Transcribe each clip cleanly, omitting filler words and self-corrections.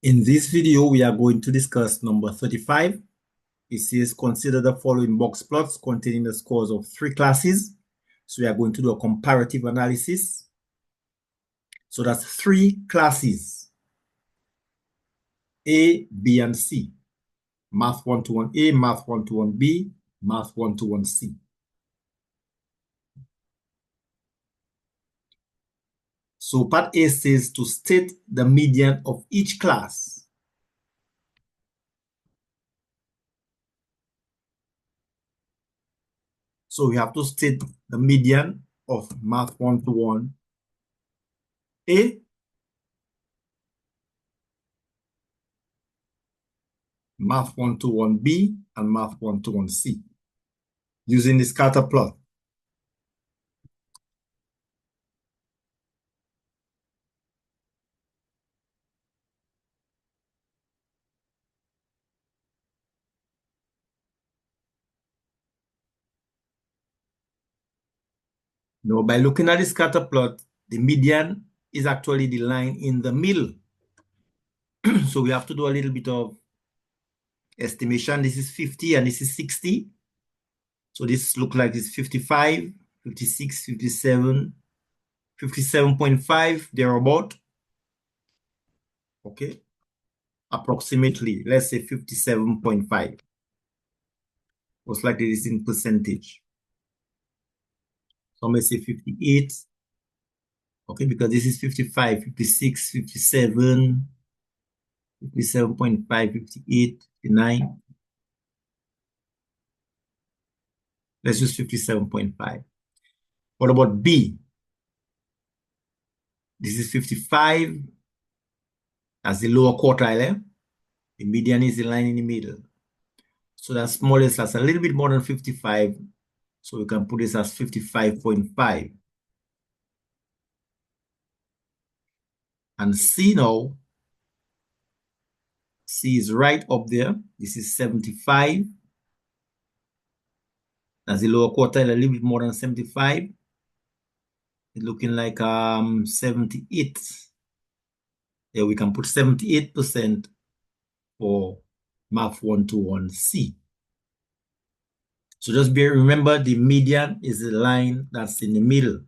In this video, we are going to discuss number 35. It says, consider the following box plots containing the scores of 3 classes. So we are going to do a comparative analysis. So that's 3 classes, A, B, and C. Math 121A, Math 121B, Math 121C. So part A says to state the median of each class. So we have to state the median of Math 121A, Math 121B, and Math 121C using the scatter plot. Now, by looking at the scatter plot, the median is actually the line in the middle. So we have to do a little bit of estimation. This is 50 and this is 60. So this looks like it's 55, 56, 57, 57.5, thereabout. Okay. Approximately, let's say 57.5. Most likely this is in percentage. So I'm going to say 58. Okay, because this is 55, 56, 57, 57.5, 58, 59. Let's use 57.5. What about B? This is 55 as the lower quartile. Eh? The median is the line in the middle. So that's more or less, that's a little bit more than 55. So we can put this as 55.5. And C now, C is right up there. This is 75. That's the lower quartile, a little bit more than 75. It's looking like 78. Yeah, we can put 78% for Math 121C. So just remember the median is the line that's in the middle.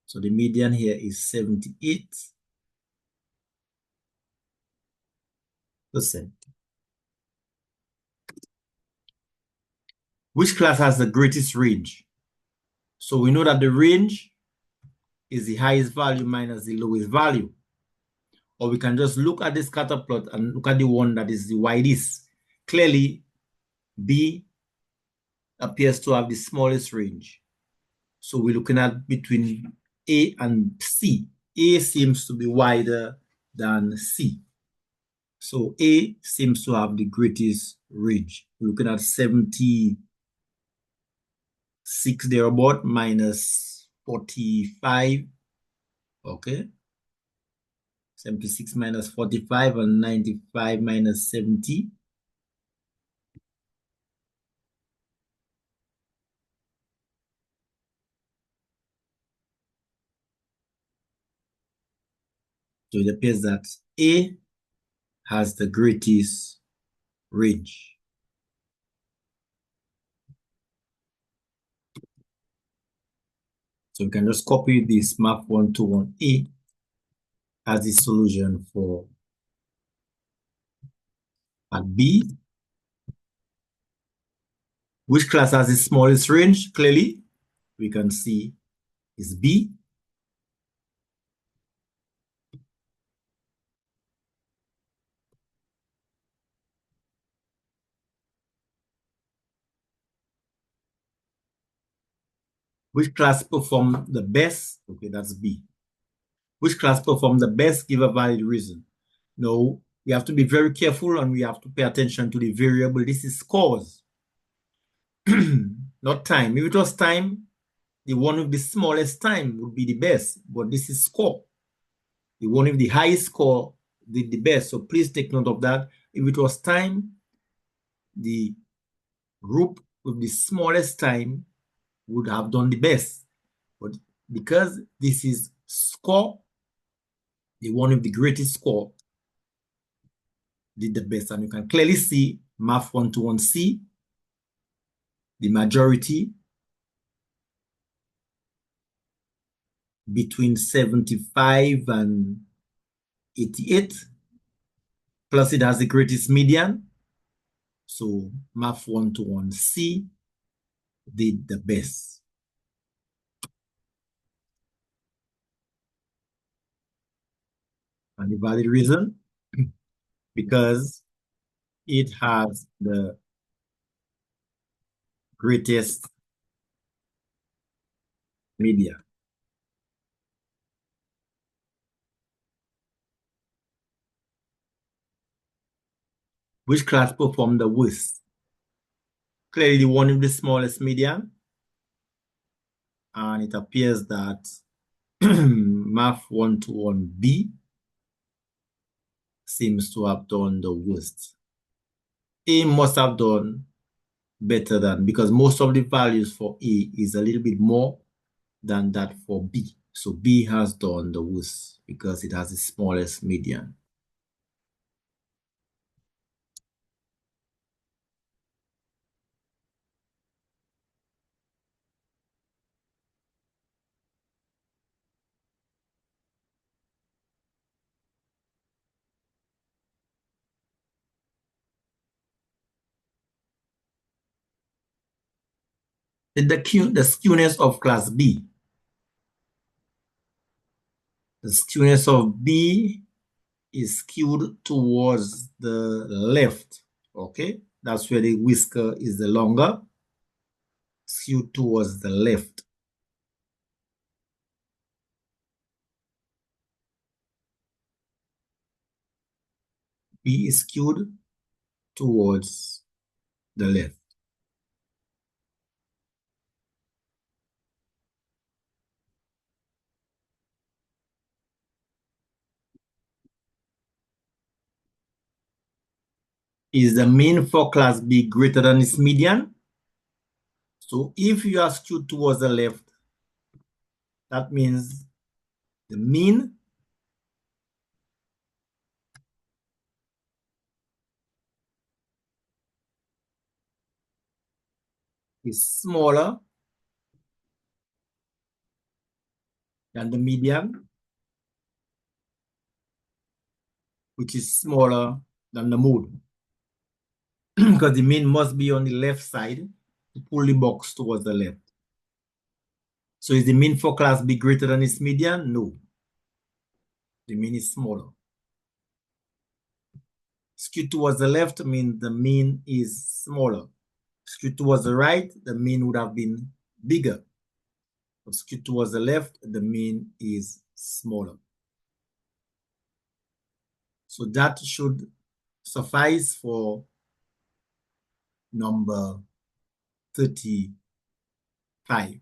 So the median here is 78%. Which class has the greatest range? So we know that the range is the highest value minus the lowest value. Or we can just look at the scatter plot and look at the one that is the widest. Clearly, B appears to have the smallest range. So we're looking at between A and C. A seems to be wider than C. So A seems to have the greatest range. We're looking at 76 thereabout minus 45. Okay. 76 minus 45 and 95 minus 70. So it appears that A has the greatest range. So we can just copy this Math 121A as the solution for part B. Which class has the smallest range? Clearly, we can see is B. Which class performed the best? Okay, that's B. Which class performed the best? Give a valid reason. No, we have to be very careful and we have to pay attention to the variable. This is scores, not time. If it was time, the one with the smallest time would be the best, but this is score. The one with the highest score did the best. So please take note of that. If it was time, the group with the smallest time would have done the best. But because this is score, the one with the greatest score did the best. And you can clearly see Math 121C, the majority between 75 and 88, plus it has the greatest median. So Math 121C did the best. And the valid reason, because it has the greatest media. Which class performed the worst? Clearly the one with the smallest median. And it appears that Math 121B seems to have done the worst. A must have done better than, because most of the values for A is a little bit more than that for B. So B has done the worst because it has the smallest median. The skewness of class B. The skewness of B is skewed towards the left. Okay, that's where the whisker is the longer, skewed towards the left. B is skewed towards the left. Is the mean for class B greater than its median? So if you are skewed towards the left, that means the mean is smaller than the median, which is smaller than the mode. Because the mean must be on the left side to pull the box towards the left. So is the mean for class B greater than its median? No. The mean is smaller. Skewed towards the left means the mean is smaller. Skewed towards the right, the mean would have been bigger. But skewed towards the left, the mean is smaller. So that should suffice for number 35.